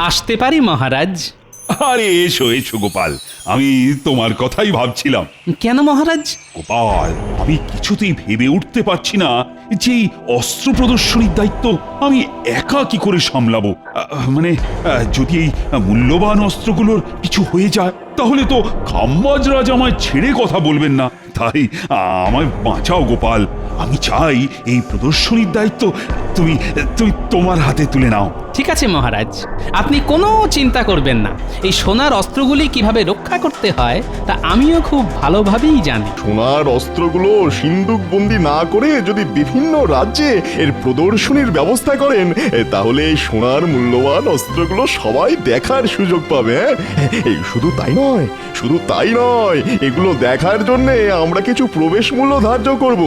আসতে পারি মহারাজ? কেন মহারাজ? গোপাল, আমি কিছুতেই ভেবে উঠতে পারছি না যে এই অস্ত্র প্রদর্শনীর দায়িত্ব আমি একা কি করে সামলাবো। যদি এই মূল্যবান অস্ত্রগুলোর কিছু হয়ে যায় তাহলে তো খাম্বাজ রাজ আমায় ছেড়ে কথা বলবেন না। তাই আমায় বাঁচাও গোপাল, আমি চাই এই প্রদর্শনীর দায়িত্ব তুমি তুমি তোমার হাতে তুলে নাও। ঠিক আছে মহারাজ, আপনি কোনো চিন্তা করবেন না। এই সোনার অস্ত্রগুলি কিভাবে রক্ষা করতে হয় তা আমিও খুব ভালোভাবেই জানি। সোনার অস্ত্রগুলো সিন্দুক বন্দি না করে যদি বিভিন্ন রাজ্যে এর প্রদর্শনীর ব্যবস্থা করেন, তাহলে এই সোনার মূল্যবান অস্ত্রগুলো সবাই দেখার সুযোগ পাবে। এই শুধু তাই নয়, এগুলো দেখার জন্য আমরা কিছু প্রবেশ মূল্য ধার্য করব,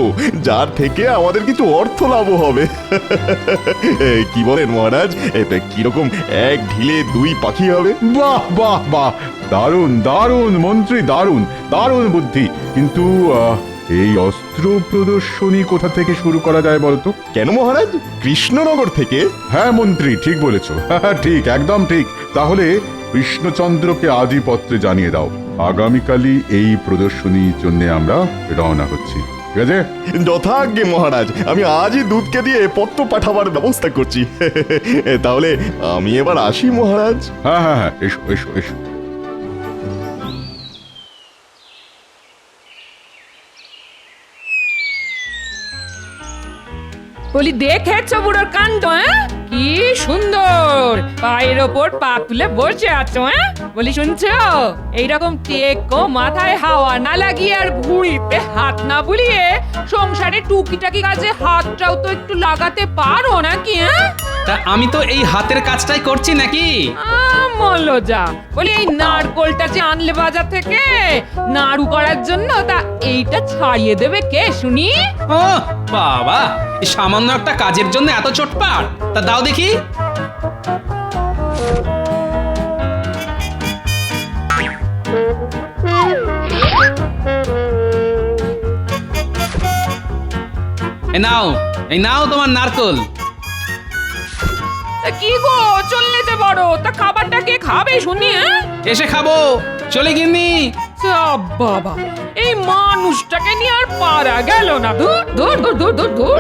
যার থেকে আমাদের কিছু অর্থ লাভ হবে। কি বলেন মহারাজ, কিরকম এক ঢিলে দুই পাখি হবে? বাহ বাহ বাহ, দারুণ দারুণ মন্ত্রী, দারুণ দারুণ বুদ্ধি। কিন্তু এই অস্ত্র প্রদর্শনী কোথা থেকে শুরু করা যায় বলতো? কেন মহারাজ, কৃষ্ণনগর থেকে? হ্যাঁ মন্ত্রী, ঠিক বলেছো। হ্যাঁ ঠিক, একদম ঠিক। তাহলে কৃষ্ণচন্দ্রকে আজই পত্রে জানিয়ে দাও, আগামীকালই এই প্রদর্শনীর জন্য আমরা রওনা হচ্ছি। ঠিক আছে? যথাজ্ঞে মহারাজ, আমি আজই দুধকে দিয়ে পত্র পাঠাবার ব্যবস্থা করছি। তাহলে আমি এবার আসি মহারাজ। হ্যাঁ হ্যাঁ হ্যাঁ, এসো এসো এসো। বলি, দেখেছো বুড়োর কাণ্ড? কি সুন্দর পায়ের ওপর পা তুলে বসে আছো। বলি, শুনছো? এইরকম টেকো মাথায় হাওয়া না লাগিয়ে আর ভুঁড়িতে হাত না বুলিয়ে সংসারে টুকিটাকি কাজে হাতটাও তো একটু লাগাতে পারো নাকি? তা আমি তো এই হাতের কাজটাই করছি নাকি? মল্লো যা। বলি, এই নারকোলটা যে আনলে বাজার থেকে নাড়ু করার জন্য, তা এইটা ছাড়িয়ে দেবে কে শুনি? ও বাবা, এই সামান্য একটা কাজের জন্য এত চটপাট? তা দাও দেখি। এই নাও তোমার নারকোল। কি গো, চললে যে বড়, তা খাবারটা কে খাবে শুনি? এসে খাবো, চলে গিন্নি। বাবা, এই মানুষটাকে নিয়ে আর পারা গেল না। দূর দূর দূর দূর দূর দূর।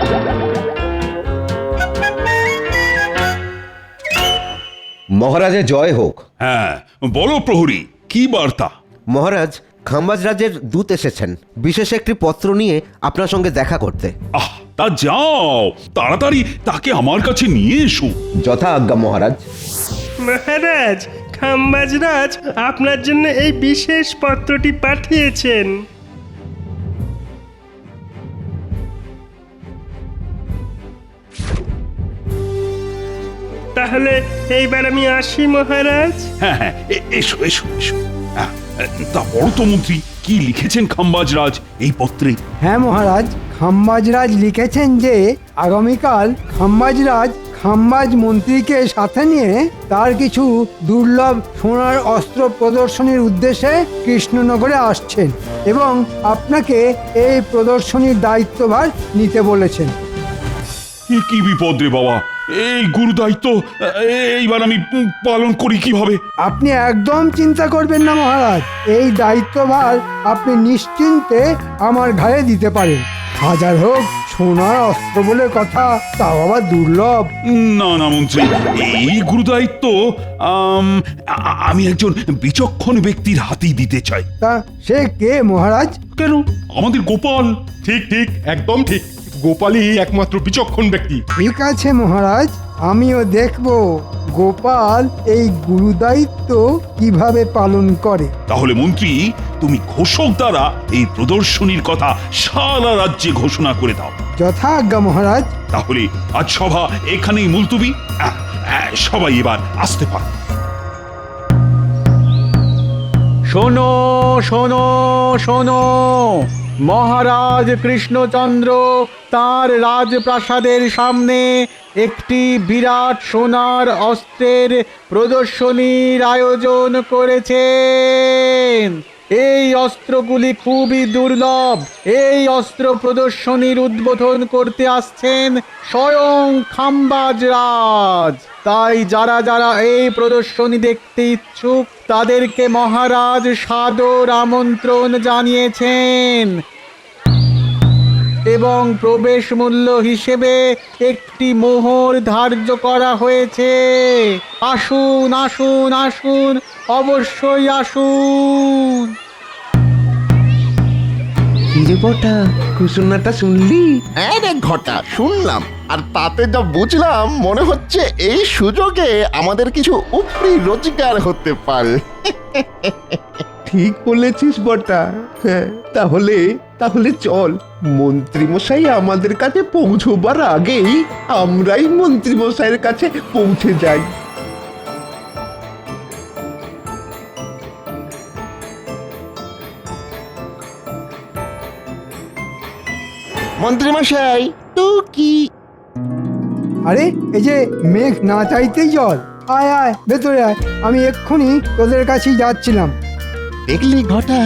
মহারাজের জয় হোক। হ্যাঁ বলো প্রহরী, কি বার্তা? মহারাজ, খাম্বাজ রাজের দূত এসেছেন বিশেষ একটি পত্র নিয়ে আপনার সঙ্গে দেখা করতে। তা যাও, তাড়াতাড়ি তাকে আমার কাছে নিয়ে এসো। যথা আজ্ঞা মহারাজ। মহারাজ, খাম্বাজ রাজ আপনার জন্য এই বিশেষ পত্রটি পাঠিয়েছেন। তাহলে এইবার আমি আসি মহারাজ। হ্যাঁ হ্যাঁ, এসো এসো এসো। তা বড় তো মন্ত্রী, কি লিখেছেন খাম্বাজ রাজ এই পত্রে? হ্যাঁ মহারাজ, খাম্বাজরাজ লিখেছেন যে আগামীকাল খাম্বাজরাজ খাম্বাজ মন্ত্রীকে সাথে নিয়ে তার কিছু দুর্লভ সোনার অস্ত্র প্রদর্শনীর উদ্দেশ্যে কৃষ্ণনগরে আসছেন এবং আপনাকে এই প্রদর্শনীর দায়িত্বভার নিতে বলেছেন। কি বিপদ রে বাবা, এই গুরু দায়িত্ব এইবার আমি পালন করি কিভাবে? আপনি একদম চিন্তা করবেন না মহারাজ, এই দায়িত্বভার আপনি নিশ্চিন্তে আমার ঘাড়ে দিতে পারেন। হাজার হোক সোনার অস্ত্র বলে কথা, তাও আবার দুর্লভ। না না মন্ত্রী, এই গুরু দায়িত্ব আমি একজন বিচক্ষণ ব্যক্তির হাতেই দিতে চাই। তা সে কে মহারাজ? কেন, আমাদের গোপাল। ঠিক ঠিক, একদম ঠিক। গোপালই একমাত্র বিচক্ষণ ব্যক্তি। ঠিক আছে মহারাজ, আমিও দেখব গোপাল এই গুরুদায়িত্ব কিভাবে পালন করে। তাহলে মন্ত্রী, তুমি ঘোষক দ্বারা এই প্রদর্শনীর কথা সারা রাজ্যে ঘোষণা করে দাও। যথা আজ্ঞা মহারাজ। তাহলে আজ সভা এখানেই মুলতুবি। সবাই এবার আসতে পারে। শোনো শোনো শোনো, মহারাজ কৃষ্ণচন্দ্র তার রাজপ্রাসাদের সামনে একটি বিরাট সোনার অস্ত্রের প্রদর্শনীর আয়োজন করেছেন। এই অস্ত্রগুলি খুবই দুর্লভ। এই অস্ত্র প্রদর্শনীর উদ্বোধন করতে আসছেন স্বয়ং খাম্বাজ রাজ। তাই যারা যারা এই প্রদর্শনী দেখতে ইচ্ছুক তাদেরকে মহারাজ সাদর আমন্ত্রণ জানিয়েছেন এবং প্রবেশ মূল্য হিসেবে একটি মোহর ধার্য করা হয়েছে। আসুন আসুন আসুন, অবশ্যই আসুন। হিরে বটা ঘোষণাটা শুনলি? হ্যাঁ রে ঘটা, শুনলাম। আর তাতে যা বুঝলাম মনে হচ্ছে এই সুযোগে আমাদের কিছু উপরি রোজগার হতে পারে। ঠিক বলেছিস বটা। হ্যাঁ, তাহলে তাহলে চল, মন্ত্রীমশাই আমাদের কাছে পৌঁছবার আগেই আমরাই মন্ত্রীমশাইয়ের কাছে পৌঁছে যাই। মন্ত্রীমশাই তো কি? আরে এই যে মেঘ না চাইতেই জল। আয় আয় ভেতরে আয়, আমি এক্ষুনি তোদের কাছেই যাচ্ছিলাম। দেখলি ঘটা,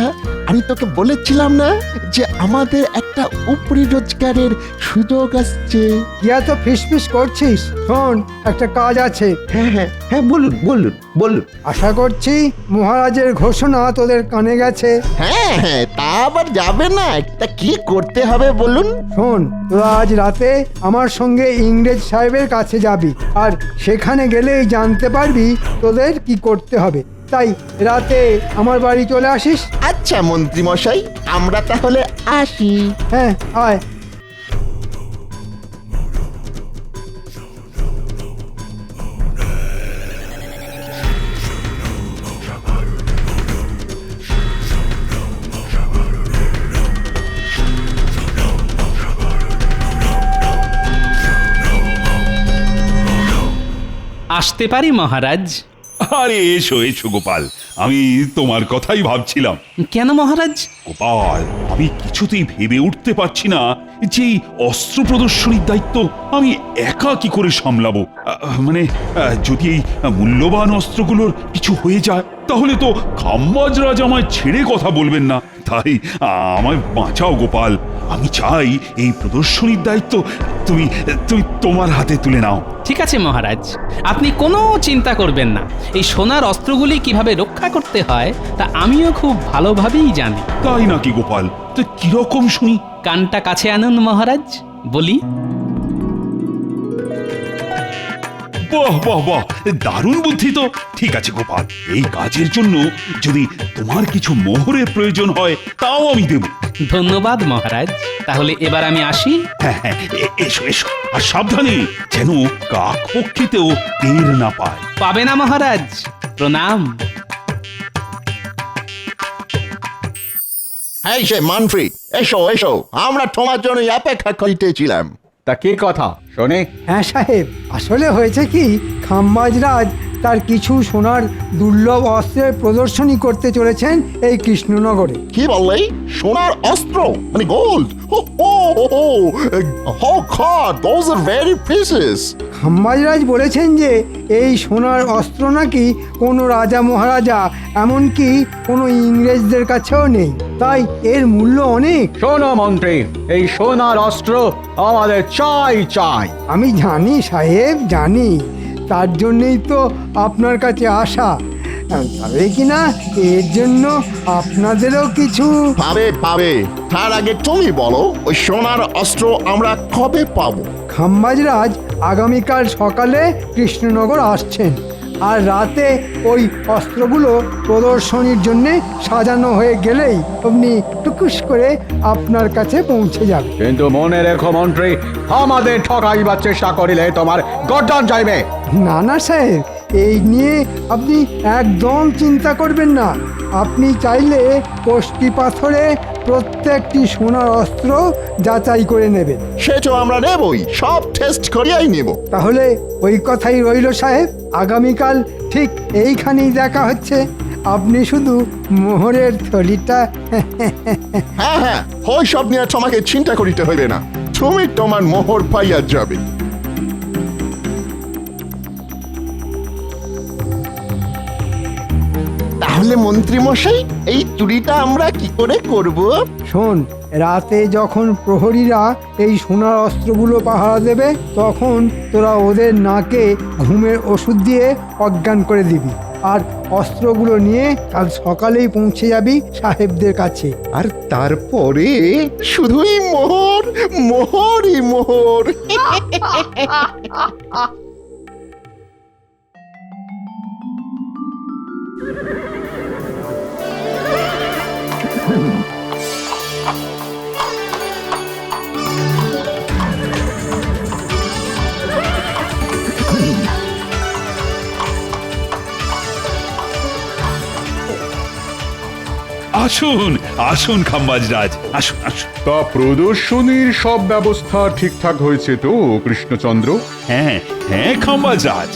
আমি তোকে বলেছিলাম না যে আমাদের একটা উপরি রোজগারের সুযোগ আসছে। কি এত ফিসফিস করছিস? শোন, একটা কাজ আছে। হ্যাঁ হ্যাঁ হ্যাঁ, বলুন বলুন বলুন। আশা করছি মহারাজের ঘোষণা তোদের কানে গেছে। হ্যাঁ হ্যাঁ, তা আবার যাবে না। তা কি করতে হবে বলুন? শোন, তোরা আজ রাতে আমার সঙ্গে ইংরেজ সাহেবের কাছে যাবি, আর সেখানে গেলেই জানতে পারবি তোদের কি করতে হবে। তাই রাতে আমার বাড়ি চলে আসিস। আচ্ছা মন্ত্রীমশাই, আমরা তাহলে আসি। হ্যাঁ, আয়। আসতে পারি মহারাজ? আরে এসো এসো গোপাল, আমি তোমার কথাই ভাবছিলাম। কেন মহারাজ? গোপাল, আমি কিছুতেই ভেবে উঠতে পারছি না যে এই অস্ত্র প্রদর্শনীর দায়িত্ব আমি একা কি করে সামলাবো। মানে যদি এই মূল্যবান অস্ত্রগুলোর কিছু হয়ে যায় তাহলে তো খাম্বাজ রাজ আমায় ছেড়ে কথা বলবেন না। তাই আমায় বাঁচাও গোপাল। আমি চাই এই প্রদর্শনীর দায়িত্ব তুমি তুমি তোমার হাতে তুলে নাও। ঠিক আছে মহারাজ, আপনি কোনো চিন্তা করবেন না। এই সোনার অস্ত্রগুলি কিভাবে রক্ষা করতে হয় তা আমিও খুব ভালোভাবেই জানি। তাই নাকি গোপাল? তো কিরকম শুনি? কানটা কাছে আনুন মহারাজ, বলি। বাহ বাহ বাহ, দারুণ বুদ্ধি তো। ঠিক আছে গোপাল, এই কাজের জন্য যদি তোমার কিছু মোহরের প্রয়োজন হয় তাও আমি দেব। ধন্যবাদ মহারাজ, তাহলে এবার আমি আসি। হ্যাঁ হ্যাঁ, এসো এসো। আর সাবধানে, যেন কাক পক্ষীতেও টের না পায়। পাবে না মহারাজ, প্রণাম। এই সে মানফ্রি, এসো এসো, আমরা তোমার জন্য অপেক্ষা করিতেছিলাম। তা কি কথা শোনে? হ্যাঁ সাহেব, আসলে হয়েছে কি, খাম্বাজ রাজ তার কিছু সোনার দুর্লভ অস্ত্রের প্রদর্শনী করতে চলেছেন এই কৃষ্ণনগরে। কি বললে? সোনার অস্ত্র মানে gold? Oh God, those are very precious. খাম্বাজ রাজ বলেছেন যে এই সোনার অস্ত্র নাকি কোনো রাজা মহারাজা, এমনকি কোনো ইংরেজদের কাছেও নেই। তাই এর মূল্য অনেক। শোনো মন্ত্রী, এই সোনার অস্ত্র আমাদের চাই চাই। আমি জানি সাহেব, জানি। তার জন্যই তো আপনার কাছে আসা। তবে কিনা এর জন্য আপনাদেরও কিছু পাবে পাবে। তার আগে তুমি বলো, ওই সোনার অস্ত্র আমরা কবে পাবো? খাম্বাজ রাজ আগামীকাল সকালে কৃষ্ণনগর আসছেন, আর রাতে ওই অস্ত্রগুলো প্রদর্শনীর জন্য সাজানো হয়ে গেলেই আপনি টুকুস করে আপনার কাছে পৌঁছে যাবে। কিন্তু মনে রেখো মন্ত্রী, আমাদের ঠকাইবার চেষ্টা করিলে তোমার গর্দান যাইবে। না না সাহেব, এই নিয়ে আপনি একদম চিন্তা করবেন না। আপনি চাইলে কষ্টি পাথরে প্রত্যেকটি সোনার অস্ত্র যাচাই করে নেবেন। সে তো আমরা নেবই, সব টেস্ট করিয়াই নেব। তাহলে ওই কথাই রইল সাহেব, আগামীকাল ঠিক এইখানেই দেখা হচ্ছে। আপনি শুধু মোহরের থলিটা হ্যাঁ হ্যাঁ, ওই সব নিয়ে তোমাকে চিন্তা করিতে হইবে না। তুমি তোমার মোহর পাইয়া যাবে। তাহলে তাহলে মন্ত্রী মশাই এই চুরিটা আমরা কি করে করব? শোন, রাতে যখন প্রহরীরা এই সোনার অস্ত্রগুলো পাহারা দেবে তখন তোরা ওদের নাকে ঘুমের ওষুধ দিয়ে অজ্ঞান করে দিবি, আর অস্ত্রগুলো নিয়ে কাল সকালেই পৌঁছে যাবি সাহেবদের কাছে। আর তারপরে শুধুই মোহর, মোহরই মোহর। আসুন আসুন খাম্বাজরাজ, আসুন আসুন। তা প্রদর্শনীর সব ব্যবস্থা ঠিকঠাক হয়েছে তো কৃষ্ণচন্দ্র? হ্যাঁ হ্যাঁ খাম্বাজরাজ,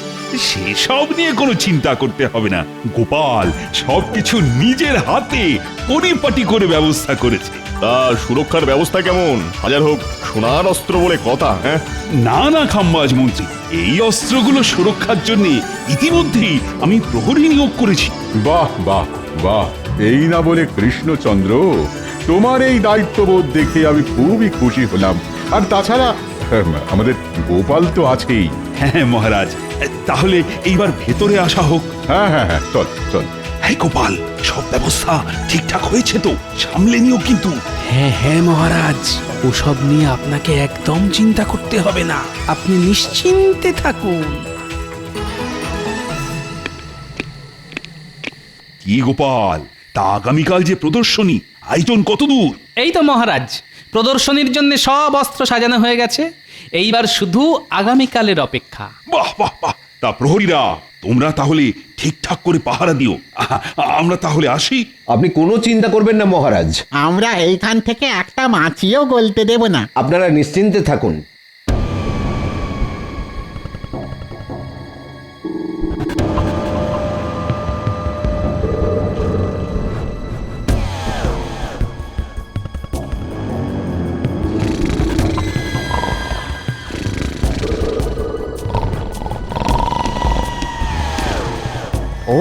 সেসব নিয়ে কোনো চিন্তা করতে হবে না। গোপাল সবকিছু নিজের হাতে পরিপাটি করে ব্যবস্থা করেছে। তা সুরক্ষার ব্যবস্থা কেমন? হাজার হোক সোনার অস্ত্র বলে কথা। হ্যাঁ, না না খাম্বাজ মন্ত্রী, এই অস্ত্রগুলো সুরক্ষার জন্য ইতিমধ্যেই আমি প্রহরী নিয়োগ করেছি। বাহ বাহ বাহ, এই না বলে কৃষ্ণচন্দ্র, তোমার এই দায়িত্ববোধ দেখে আমি খুবই খুশি হলাম। আর তাছাড়া আমাদের গোপাল তো আছেই। হ্যাঁ মহারাজ, তাহলে এইবার ভেতরে আসা হোক। হ্যাঁ হ্যাঁ হ্যাঁ, চল চল। হ্যাঁ গোপাল, সব ব্যবস্থা ঠিকঠাক হয়েছে তো? সামলে নিও কিন্তু। হ্যাঁ হ্যাঁ মহারাজ, ওসব নিয়ে আপনাকে একদম চিন্তা করতে হবে না, আপনি নিশ্চিন্তে থাকুন। কি গোপাল, তা আগামীকাল যে প্রদর্শনী, আয়োজন কত দূর? এই তো মহারাজ, প্রদর্শনীর জন্য সব অস্ত্র সাজানো হয়ে গেছে, এইবার শুধু আগামীকালের অপেক্ষা। বাহ বাহ বাহ, তা প্রহরীরা তোমরা তাহলে ঠিকঠাক করে পাহারা দিও। আমরা তাহলে আসি। আপনি কোনো চিন্তা করবেন না মহারাজ, আমরা এইখান থেকে একটা মাছিও গলতে দেব না। আপনারা নিশ্চিন্তে থাকুন।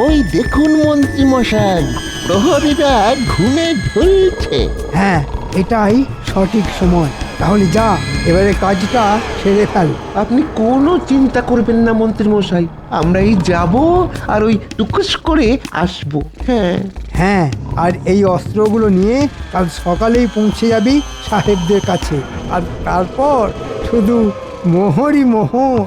ওই দেখুন মন্ত্রী মশাই, প্রহরীরা ঘুমে ঢলছে। হ্যাঁ, এটাই সঠিক সময়। তাহলে যা, এবারে কাজটা সেরে ফেল। আপনি কোনো চিন্তা করবেন না মন্ত্রী মশাই, আমরা এই যাব আর ওই টুকুস করে আসবো। হ্যাঁ হ্যাঁ, আর এই অস্ত্রগুলো নিয়ে কাল সকালেই পৌঁছে যাবি সাহেবদের কাছে, আর তারপর শুধু মোহরই মোহর।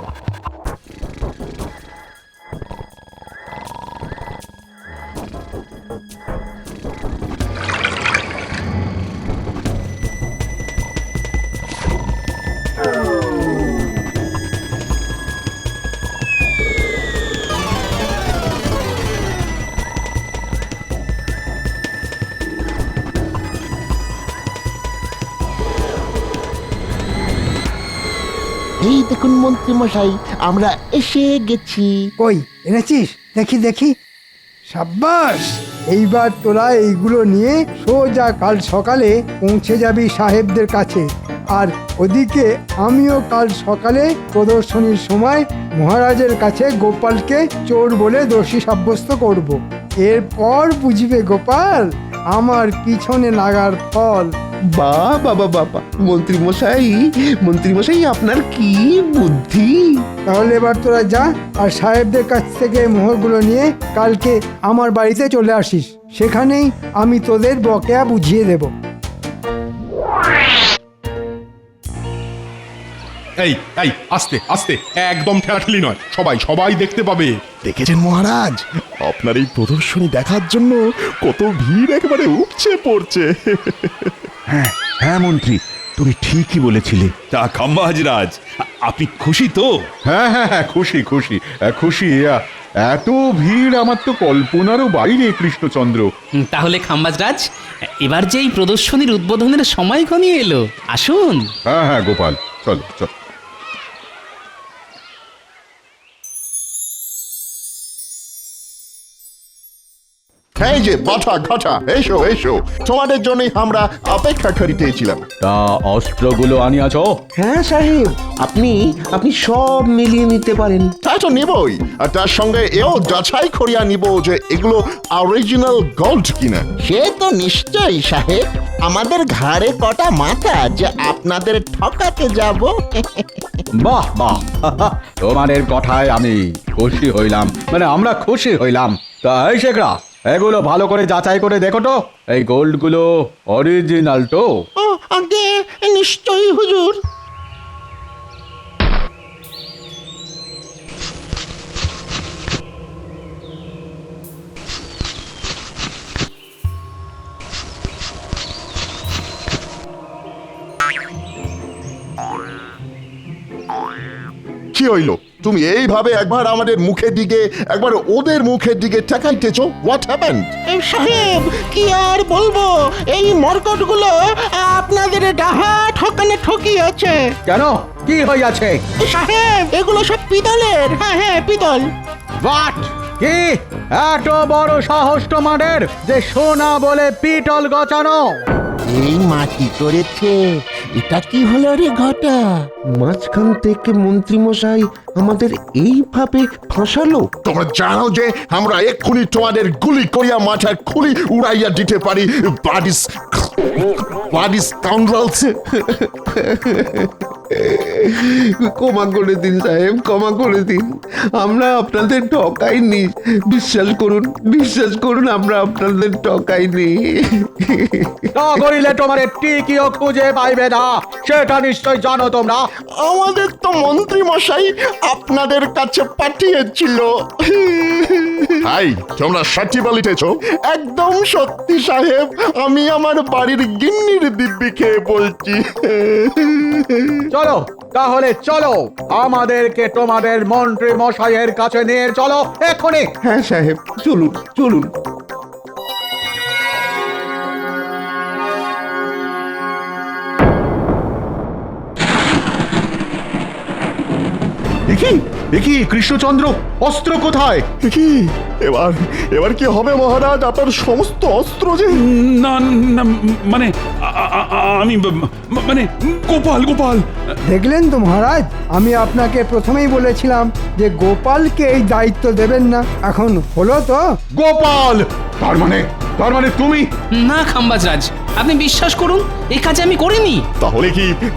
এই দেখুন মন্ত্রী মশাই, আমরা এসে গেছি। কই এনেছিস? দেখি দেখি। সাব্বাস, এইবার তোরা এইগুলো নিয়ে সোজা কাল সকালে পৌঁছে যাবি সাহেবদের কাছে। আর ওদিকে আমিও কাল সকালে প্রদর্শনীর সময় মহারাজের কাছে গোপালকে চোর বলে দোষী সাব্যস্ত করব। এরপর বুঝবে গোপাল আমার পিছনে লাগার ফল। বাবা বাবা, মন্ত্রী মশাই আপনার কি বুদ্ধি! তাহলে এবার তোরা যা, আর সাহেবদের কাছ থেকে মোহরগুলো নিয়ে কালকে আমার বাড়িতে চলে আসিস। সেখানেই আমি তোদের বকেয়া বুঝিয়ে দেব। এই এই আস্তে আস্তে, একদম ঠেলাঠেলি নয়, সবাই সবাই দেখতে পাবে। দেখেছেন মহারাজ, আপনার এই প্রদর্শনী দেখার জন্য কত ভিড় একেবারে উপচে পড়ছে। হ্যাঁ হ্যাঁ মন্ত্রী, তুমি ঠিকই বলেছিলে। তা খাম্বাজরাজ, আপনি খুশি তো? হ্যাঁ হ্যাঁ হ্যাঁ, খুশি খুশি খুশি। এত ভিড় আমার তো কল্পনারও বাইরে কৃষ্ণচন্দ্র। তাহলে খাম্বাজরাজ, এবার যে এই প্রদর্শনীর উদ্বোধনের সময় ঘনিয়ে এলো, আসুন। হ্যাঁ হ্যাঁ গোপাল, চলো চল। এই যে বাটা ঘটা, এসো এসো, তোমাদের জন্যই আমরা অপেক্ষা করিতেছিলাম। তা অস্ত্রগুলো আনিয়াছো? হ্যাঁ সাহেব, আপনি আপনি সব মিলিয়ে নিতে পারেন। তা তো নিবই, আর তার সঙ্গে এও যাচাই করিয়া নিব যে এগুলো অরিজিনাল গোল্ড কিনা। সে তো নিশ্চয়ই সাহেব, আমাদের ঘাড়ে কটা মাথা যে আপনাদের ঠকাতে যাব। বাহ বাহ তোমাদের কথায় আমি খুশি হইলাম, মানে আমরা খুশি হইলাম। তা এই শেখরা, এগুলো ভালো করে যাচাই করে দেখো তো, এই গোল্ডগুলো অরিজিনাল তো? ও আগে নিশ্চয়ই হুজুর। কি হইল? তুমি এইভাবে একবার আমাদের মুখের দিকে একবার ওদের মুখের দিকে তাকাইতেছো। What happened? সাহেব কি আর বলবো, এই মরকটগুলো আপনাদের ডাহা ঠকানে ঠকিয়েছে। কেন, কি হইয়াছে? সাহেব এগুলো সব পিতলের। হ্যাঁ হ্যাঁ পিতল। বাট কি এত বড় সাহস তোমাদের যে সোনা বলে পিতল গচানো? এই মাটি করেছে, এটা কি হলো রে ঘটা? মাঝখান থেকে মন্ত্রী মশাই আমাদের এইভাবে ফাঁসালো। তোমরা জানো যে আমরা এক্ষুনি তোমাদের গুলি করিয়া মাথার খুলি উড়াইয়া দিতে পারি। বাডিস কাউন্ডালস। ক্ষমা করে দিন সাহেব, ক্ষমা করে দিন। আমরা আপনাদের ঠকাইনি, বিশ্বাস করুন আমরা আপনাদের ঠকাইনি। তা করিলে তোমার টিকিও খুঁজে পাইবে না, সেটা নিশ্চয় জানো তোমরা। আমাদের তো মন্ত্রী মশাই আপনাদের কাছে পাঠিয়েছিল। হাই, তোমরা সত্যি বলিতেছ? একদম সত্যি সাহেব, আমি আমার বাড়ির গিন্নির দিব্যি খেয়ে বলছি। চলো তাহলে চলো, আমাদেরকে তোমাদের মন্ত্রী মশাইয়ের কাছে নিয়ে চলো এখনই। হ্যাঁ সাহেব, চলুন চলুন। দেখি কৃষ্ণচন্দ্র, অস্ত্র কোথায়? কি এবার কি হবে মহারাজ? আপনার সমস্ত অস্ত্র যে? না না, মানে আমি মানে গোপাল। দেখলেন তো মহারাজ, আমি আপনাকে প্রথমেই বলেছিলাম যে গোপালকে এই দায়িত্ব দেবেন না। এখন হলো তো? গোপাল! তার মানে তুমি? না খাম্বাজরাজ, আপনি বিশ্বাস করুন, এই কাজ আমি করিনি।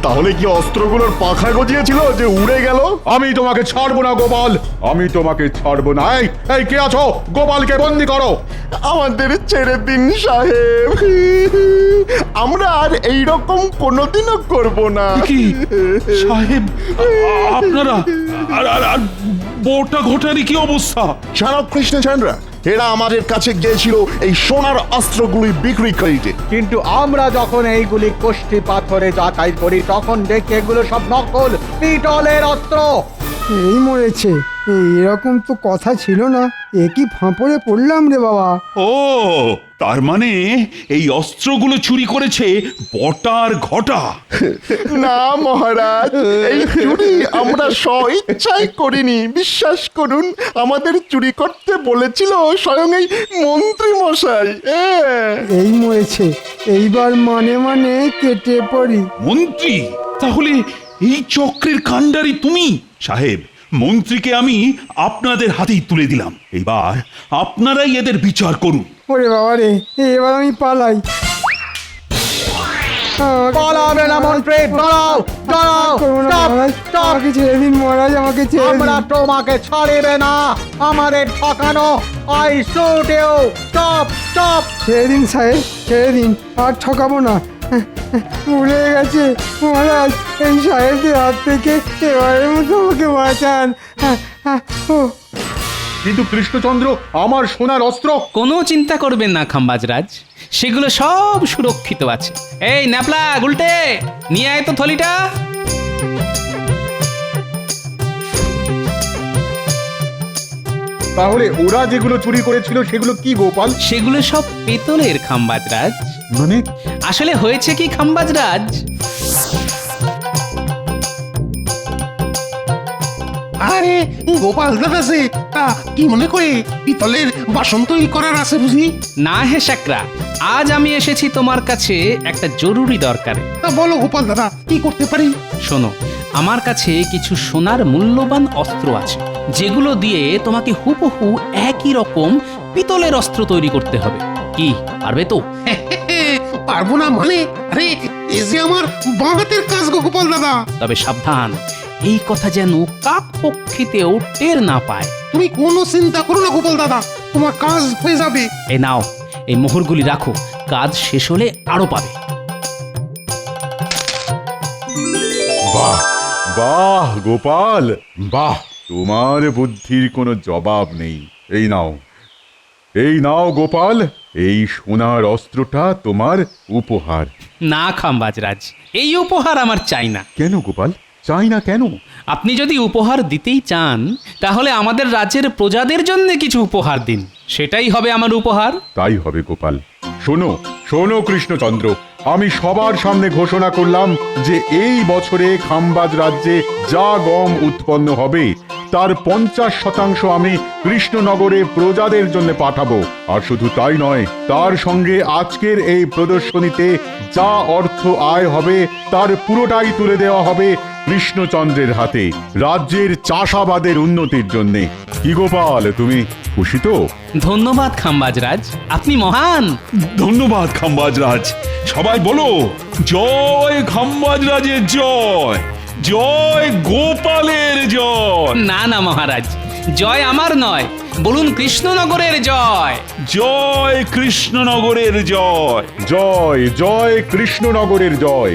তাহলে কি অস্ত্রগুলোর পাখা গজিয়েছিল যে উড়ে গেল? আমি তোমাকে ছাড়বো না গোপাল, আমি তোমাকে ছাড়বো না। এই কে আছো? গোপালকে বন্দি করো। আমাদের ছেড়ে দিন সাহেব, আমরা আর এইরকম কোনোদিনও করব না। কি সাহেব, আপনারা আর বোটা ঘটারি কি অবস্থা? জানো কৃষ্ণচন্দ্র, এরা আমাদের কাছে গিয়েছিল এই সোনার অস্ত্রগুলি বিক্রি করিতে, কিন্তু আমরা যখন এইগুলি কোষ্ঠী পাথরে যাচাই করি তখন দেখি এগুলো সব নকল পিতলের অস্ত্র। এই মরেছে, এরকম তো কথা ছিল না। এ কি ফাঁপড়ে পড়লাম রে বাবা। ও, তার মানে এই অস্ত্রগুলো চুরি করেছে বটার ঘটা। না মহারাজ, এই চুরি আমরা স্বইচ্ছায় করিনি। বিশ্বাস করুন, আমাদের চুরি করতে বলেছিল স্বয়ং এই মন্ত্রী মশাই। এই মরেছে, এইবার মানে কেটে পড়ি। মন্ত্রী? তাহলে এই চক্রের কাণ্ডারি তুমি? সাহেব, মন্ত্রীকে আমি আপনাদের হাতেই তুলে দিলাম। এবার আপনারাই এদের বিচার করুন। ওরে বাবা রে, এবার আমি পালাই। পালাবে না মন্ত্রী, দাঁড়াও দাঁড়াও, আমাকে ছেড়ে দিন মহারাজ, আমাকে ছেড়ে দিন। আমরা তোমাকে ছাড়িবে না, আমাদের ঠকানো। I shoot you, stop stop. ছেড়ে দিন সাহেব, ছেড়ে দিন, আর ঠকাবো না। ভুলে গেছে মহারাজ, এই সাহেবদের হাত থেকে এবারের মতো আমাকে বাঁচান। কিন্তু কৃষ্ণচন্দ্র, আমার সোনার অস্ত্র? কোনো চিন্তা করবেন না খাম্বাজরাজ, সেগুলো সব সুরক্ষিত আছে। এই ন্যাপলা গুলটে, নিয়ে আয় তো থলিটা। তাহলে ওরা যেগুলো চুরি করেছিল সেগুলো কি গোপাল? সেগুলো সব পেতলের খাম্বাজরাজ। মানে? আসলে হয়েছে কি খাম্বাজরাজ, আরে গোপাল দাদা সে তা কি মনে করে পিতলের বাসন তৈরি করার আছে বুঝি? না হে শাকরা, আজ আমি এসেছি তোমার কাছে একটা জরুরি দরকারে। তা বলো গোপাল দাদা, কি করতে পারি? শোনো, আমার কাছে কিছু সোনার মূল্যবান অস্ত্র আছে, যেগুলো দিয়ে তোমাকে হুবহু একই রকম পিতলের অস্ত্র তৈরি করতে হবে। কি পারবে তো? পারবো না মানে? আরে এ যে আমার বাঁ হাতের কাজ গো গোপাল দাদা। তবে সাবধান, এই কথা যেন কাক পক্ষীতেও টের না পায়। তুমি কোনো চিন্তা করো না গোপাল দাদা, তোমার কাজ হয়ে যাবে। এই নাও, এই মোহরগুলি রাখো, কাজ শেষ হলে আরো পাবে। বাহ বাহ গোপাল, বাহ, তোমার বুদ্ধির কোনো জবাব নেই। এই নাও, এই নাও গোপাল, এই সোনার অস্ত্রটা তোমার উপহার। না খাম্বাজরাজ, এই উপহার আমার চাই না। কেন গোপাল, চাই না কেন? আপনি যদি উপহার দিতেই চান, তাহলে আমাদের রাজ্যের প্রজাদের জন্য কিছু উপহার দিন, সেটাই হবে আমার উপহার। তাই হবে গোপাল। শোনো শোনো কৃষ্ণচন্দ্র, আমি সবার সামনে ঘোষণা করলাম যে এই বছরে খাম্বাজ রাজ্যে যা গম উৎপন্ন হবে তার 50% আমি কৃষ্ণনগরে প্রজাদের জন্য পাঠাবো। আর শুধু তাই নয়, তার সঙ্গে আজকের এই প্রদর্শনীতে যা অর্থ আয় হবে তার পুরোটাই তুলে দেওয়া হবে কৃষ্ণচন্দ্রের হাতে, রাজ্যের চাষাবাদের উন্নতির জন্য। কি গোপাল, তুমি খুশি তো? ধন্যবাদ খাম্বাজরাজ, আপনি মহান। ধন্যবাদ খাম্বাজরাজ। সবাই বলো, জয় খাম্বাজরাজের জয়, জয় গোপালের জয়। না না মহারাজ, জয় আমার নয়, বলুন কৃষ্ণনগরের জয়। জয় কৃষ্ণনগরের জয়। জয় জয় কৃষ্ণনগরের জয়।